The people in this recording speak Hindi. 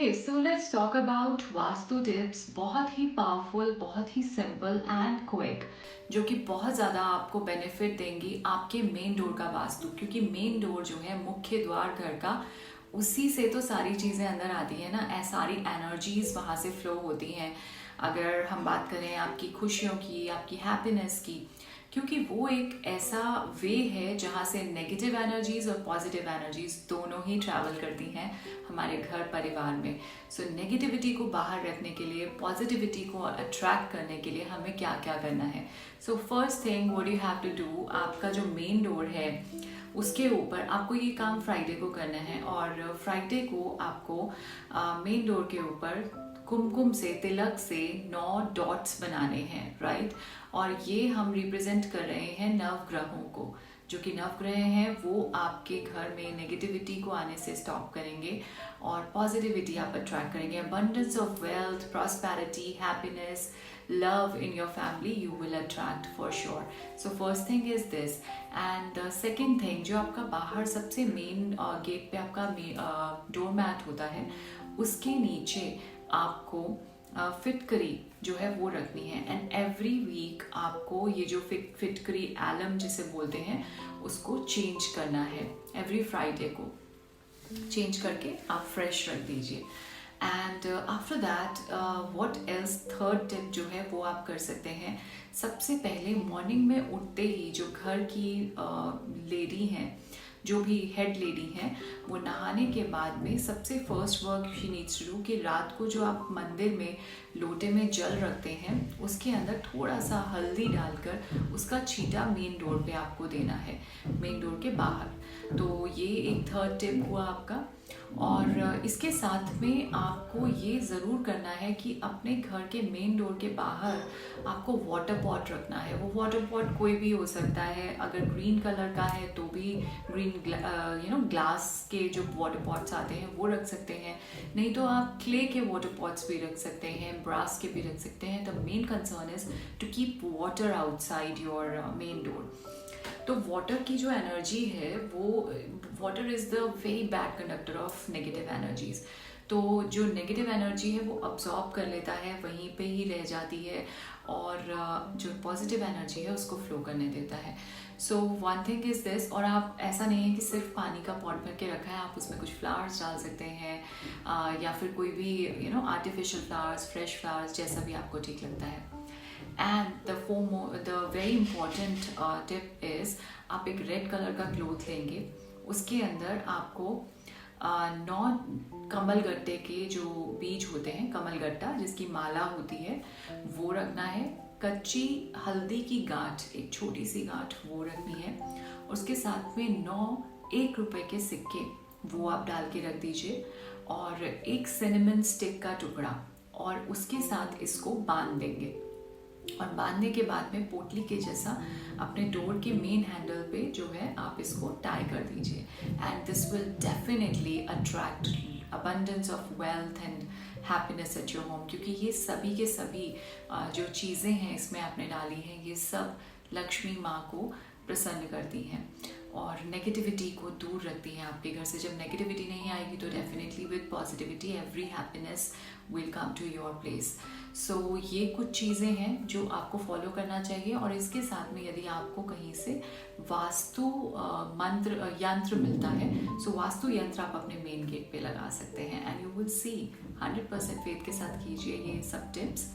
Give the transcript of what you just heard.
Okay, so let's talk about vastu tips. बहुत ही पावरफुल, बहुत ही सिंपल एंड क्विक, जो कि बहुत ज़्यादा आपको बेनिफिट देंगी आपके मेन डोर का वास्तु। क्योंकि मेन डोर जो है मुख्य द्वार घर का, उसी से तो सारी चीज़ें अंदर आती है ना, सारी एनर्जीज वहाँ से फ्लो होती हैं। अगर हम बात करें आपकी खुशियों की, आपकी हैप्पीनेस की, क्योंकि वो एक ऐसा वे है जहाँ से नेगेटिव एनर्जीज और पॉजिटिव एनर्जीज दोनों ही ट्रैवल करती हैं हमारे घर परिवार में। सो नेगेटिविटी को बाहर रखने के लिए, पॉजिटिविटी को अट्रैक्ट करने के लिए हमें क्या क्या करना है। So first thing what you have to do, आपका जो मेन डोर है उसके ऊपर आपको ये काम फ्राइडे को करना है। और फ्राइडे को आपको मेन डोर के ऊपर कुमकुम से, तिलक से 9 डॉट्स बनाने हैं, राइट। और ये हम रिप्रेजेंट कर रहे हैं नवग्रहों को, जो कि नवग्रह हैं वो आपके घर में नेगेटिविटी को आने से स्टॉप करेंगे और पॉजिटिविटी आप अट्रैक्ट करेंगे। Abundance of wealth, prosperity, happiness, love in your family you will attract for sure. So first thing is this, and the second thing, जो आपका बाहर सबसे मेन गेट पे आपका डोर मैट होता है, उसके नीचे आपको फिटकरी जो है वो रखनी है। एंड एवरी वीक आपको ये जो फिटकरी एलम जिसे बोलते हैं उसको चेंज करना है। एवरी फ्राइडे को चेंज करके आप फ्रेश रख दीजिए। And after that what else, third tip जो है वो आप कर सकते हैं। सबसे पहले मॉर्निंग में उठते ही जो घर की लेडी हैं, जो भी हेड लेडी हैं, वो नहाने के बाद में सबसे first work she needs to do कि रात को जो आप मंदिर में लोटे में जल रखते हैं उसके अंदर थोड़ा सा हल्दी डालकर उसका छींटा मेन डोर पे आपको देना है, मेन डोर के बाहर। तो ये एक थर्ड टिप हुआ आपका। और इसके साथ में आपको ये ज़रूर करना है कि अपने घर के मेन डोर के बाहर आपको वाटर पॉट रखना है। वो वाटर पॉट कोई भी हो सकता है, अगर ग्रीन कलर का है तो भी ग्रीन ग्लास के जो वाटर पॉट्स आते हैं वो रख सकते हैं, नहीं तो आप क्ले के वाटर पॉट्स भी रख सकते हैं, ब्रास के भी रख सकते हैं। The main concern is to keep water outside your main door. तो वाटर की जो एनर्जी है वो, water is the very bad conductor of negative energies. तो जो नेगेटिव एनर्जी है वो अब्जॉर्ब कर लेता है, वहीं पे ही रह जाती है, और जो पॉजिटिव एनर्जी है उसको फ्लो करने देता है। So one thing is this. और आप, ऐसा नहीं है कि सिर्फ पानी का पॉट भर के रखा है, आप उसमें कुछ फ्लावर्स डाल सकते हैं, या फिर कोई भी आर्टिफिशियल फ्लावर्स, फ्रेश फ्लावर्स, जैसा भी आपको ठीक लगता है। And the very important tip is, आप एक रेड कलर का क्लोथ लेंगे, उसके अंदर आपको 9 कमलगट्टे के जो बीज होते हैं, कमलगट्टा जिसकी माला होती है वो रखना है। कच्ची हल्दी की गांठ, एक छोटी सी गांठ वो रखनी है। उसके साथ में 9 1 रुपए के सिक्के वो आप डाल के रख दीजिए, और एक सिनेमन स्टिक का टुकड़ा, और उसके साथ इसको बांध देंगे। और बांधने के बाद में पोटली के जैसा अपने डोर के मेन हैंडल पे जो है आप इसको टाई कर दीजिए। And this will definitely attract abundance of wealth and happiness at your home. क्योंकि ये सभी के सभी जो चीज़ें हैं इसमें आपने डाली हैं, ये सब लक्ष्मी माँ को प्रसन्न करती हैं और नेगेटिविटी को दूर रखती हैं आपके घर से। जब नेगेटिविटी नहीं आएगी तो definitely with positivity every happiness will come to your place. So ये कुछ चीज़ें हैं जो आपको फॉलो करना चाहिए। और इसके साथ में यदि आपको कहीं से वास्तु मंत्र यंत्र मिलता है, सो वास्तु यंत्र आप अपने मेन गेट पे लगा सकते हैं। And you will see 100% faith के साथ कीजिए ये सब टिप्स,